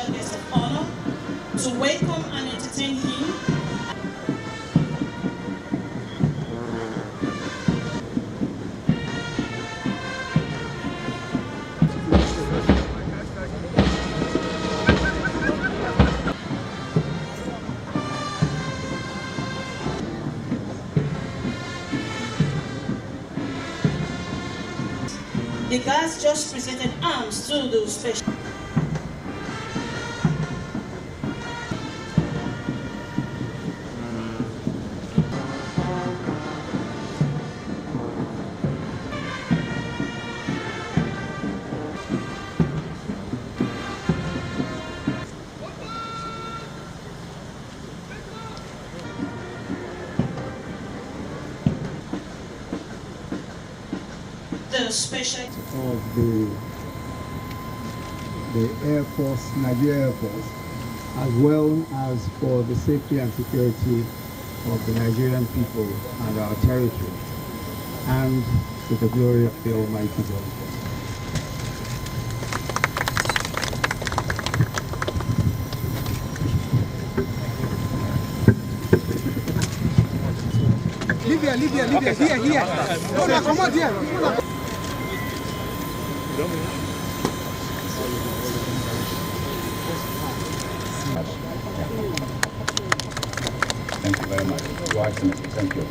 guest of honor to welcome and entertain him. The guards just presented arms to the special. Special of the Air Force, Nigeria Air Force, as well as for the safety and security of the Nigerian people and our territory, and to the glory of the Almighty God. Livia, here. Come on, here. Thank you very much. Your Excellency, thank you.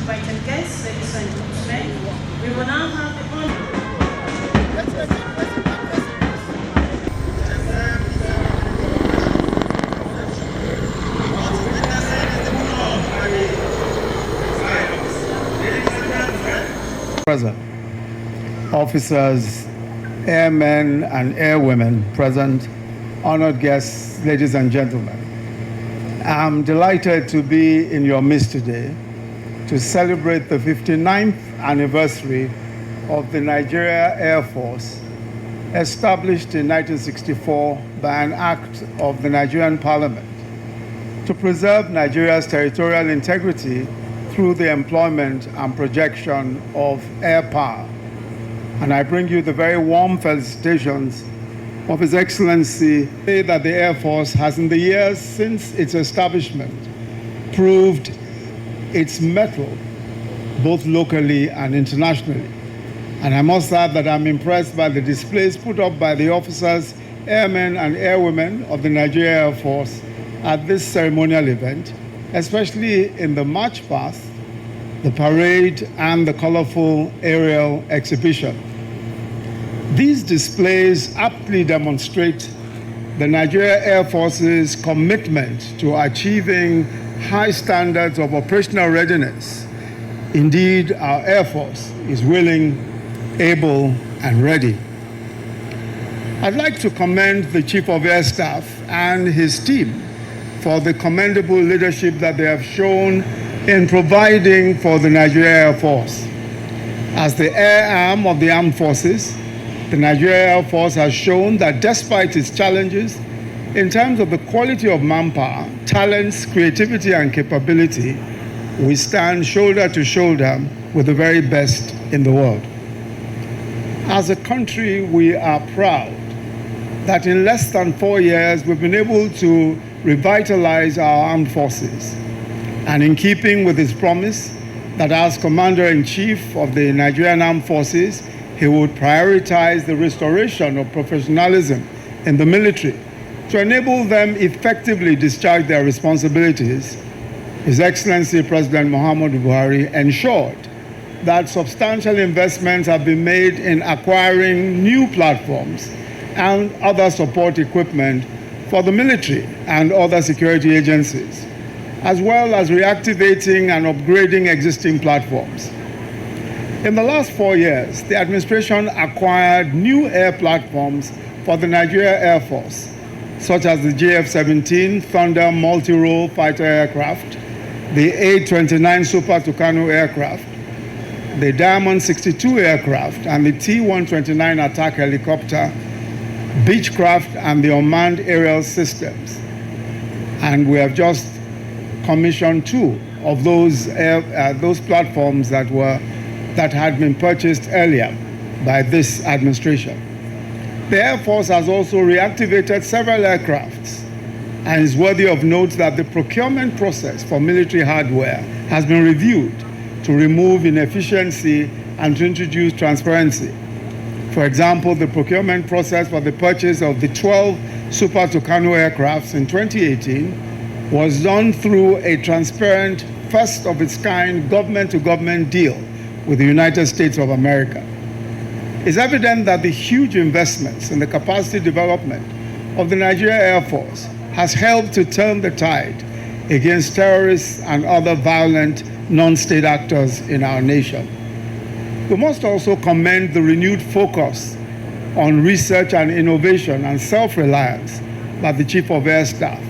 Invited guests, ladies and gentlemen, we will now have the honor. Present, officers, airmen and airwomen present, honored guests, ladies and gentlemen. I'm delighted to be in your midst today to celebrate the 59th anniversary of the Nigeria Air Force, established in 1964 by an act of the Nigerian Parliament to preserve Nigeria's territorial integrity through the employment and projection of air power. And I bring you the very warm felicitations of His Excellency that the Air Force has, in the years since its establishment, proved its mettle both locally and internationally. And I must add that I'm impressed by the displays put up by the officers, airmen and airwomen of the Nigeria Air Force at this ceremonial event, especially in the march past, the parade and the colorful aerial exhibition. These displays aptly demonstrate the Nigeria Air Force's commitment to achieving high standards of operational readiness. Indeed, our Air Force is willing, able, and ready. I'd like to commend the Chief of Air Staff and his team for the commendable leadership that they have shown in providing for the Nigeria Air Force. As the air arm of the armed forces, the Nigeria Air Force has shown that despite its challenges, in terms of the quality of manpower, talents, creativity, and capability, we stand shoulder to shoulder with the very best in the world. As a country, we are proud that in less than 4 years, we've been able to revitalize our armed forces. And in keeping with his promise that as Commander-in-Chief of the Nigerian Armed Forces, he would prioritize the restoration of professionalism in the military to enable them effectively discharge their responsibilities, His Excellency President Muhammadu Buhari ensured that substantial investments have been made in acquiring new platforms and other support equipment for the military and other security agencies, as well as reactivating and upgrading existing platforms. In the last 4 years, the administration acquired new air platforms for the Nigeria Air Force, such as the JF-17 Thunder multi-role fighter aircraft, the A-29 Super Tucano aircraft, the Diamond 62 aircraft and the T-129 attack helicopter, Beechcraft, and the unmanned aerial systems. And we have just commissioned 2 of those platforms that had been purchased earlier by this administration. The Air Force has also reactivated several aircrafts, and it's worthy of note that the procurement process for military hardware has been reviewed to remove inefficiency and to introduce transparency. For example, the procurement process for the purchase of the 12 Super Tucano aircrafts in 2018 was done through a transparent, first-of-its-kind government-to-government deal with the United States of America. It's evident that the huge investments in the capacity development of the Nigerian Air Force has helped to turn the tide against terrorists and other violent non-state actors in our nation. We must also commend the renewed focus on research and innovation and self-reliance by the Chief of Air Staff.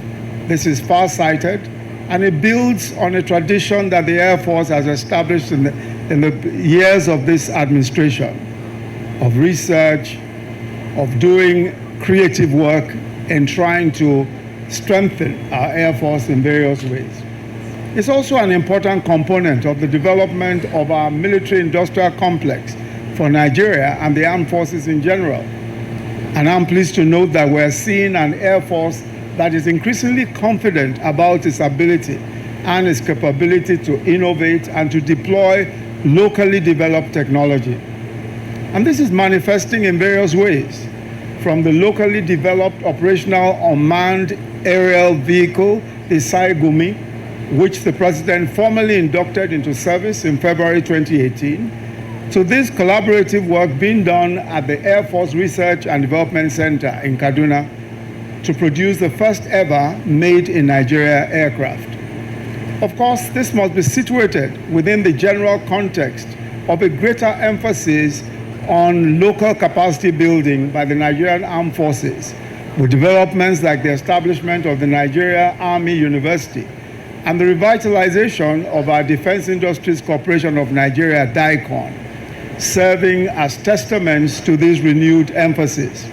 This is far-sighted, and it builds on a tradition that the Air Force has established in the years of this administration, of research, of doing creative work, and trying to strengthen our Air Force in various ways. It's also an important component of the development of our military-industrial complex for Nigeria and the armed forces in general. And I'm pleased to note that we're seeing an Air Force that is increasingly confident about its ability and its capability to innovate and to deploy locally developed technology. And this is manifesting in various ways, from the locally developed operational unmanned aerial vehicle, the Saigumi, which the President formally inducted into service in February 2018, to this collaborative work being done at the Air Force Research and Development Center in Kaduna to produce the first ever made in Nigeria aircraft. Of course, this must be situated within the general context of a greater emphasis on local capacity building by the Nigerian Armed Forces, with developments like the establishment of the Nigeria Army University and the revitalization of our Defense Industries Corporation of Nigeria, DICON, serving as testaments to this renewed emphasis.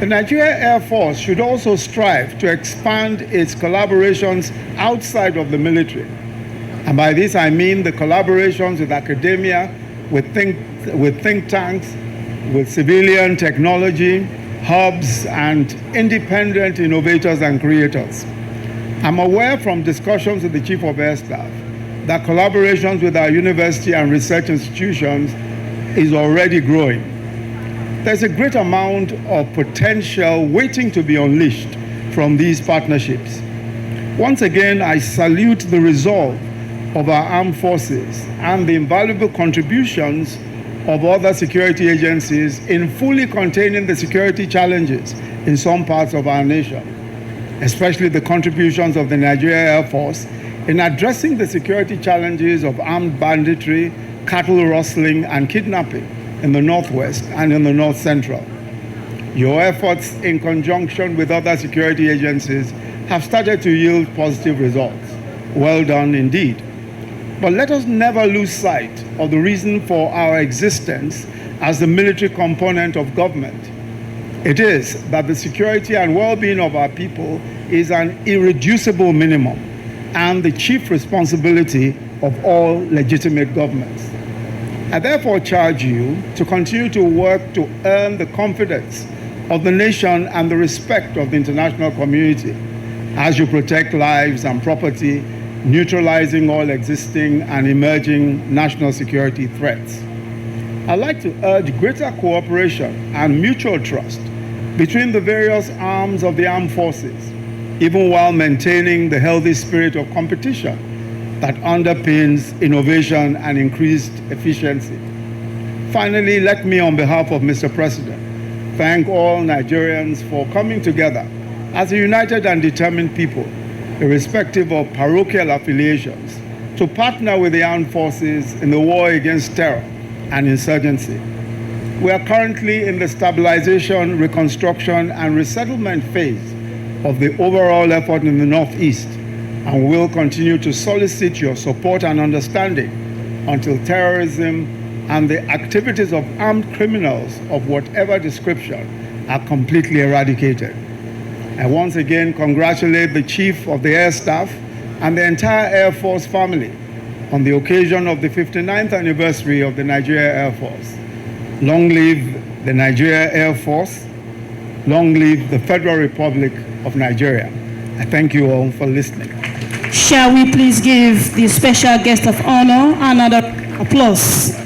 The Nigeria Air Force should also strive to expand its collaborations outside of the military. And by this I mean the collaborations with academia, with think tanks, with civilian technology, hubs, and independent innovators and creators. I'm aware from discussions with the Chief of Air Staff that collaborations with our university and research institutions is already growing. There's a great amount of potential waiting to be unleashed from these partnerships. Once again, I salute the resolve of our armed forces and the invaluable contributions of other security agencies in fully containing the security challenges in some parts of our nation, especially the contributions of the Nigeria Air Force in addressing the security challenges of armed banditry, cattle rustling, and kidnapping in the Northwest and in the North Central. Your efforts in conjunction with other security agencies have started to yield positive results. Well done indeed. But let us never lose sight of the reason for our existence as the military component of government. It is that the security and well-being of our people is an irreducible minimum and the chief responsibility of all legitimate governments. I therefore charge you to continue to work to earn the confidence of the nation and the respect of the international community as you protect lives and property, neutralizing all existing and emerging national security threats. I'd like to urge greater cooperation and mutual trust between the various arms of the armed forces, even while maintaining the healthy spirit of competition that underpins innovation and increased efficiency. Finally, let me, on behalf of Mr. President, thank all Nigerians for coming together as a united and determined people, irrespective of parochial affiliations, to partner with the armed forces in the war against terror and insurgency. We are currently in the stabilization, reconstruction, and resettlement phase of the overall effort in the Northeast, and will continue to solicit your support and understanding until terrorism and the activities of armed criminals of whatever description are completely eradicated. I once again congratulate the Chief of the Air Staff and the entire Air Force family on the occasion of the 59th anniversary of the Nigeria Air Force. Long live the Nigeria Air Force. Long live the Federal Republic of Nigeria. I thank you all for listening. Shall we please give the special guest of honor another applause?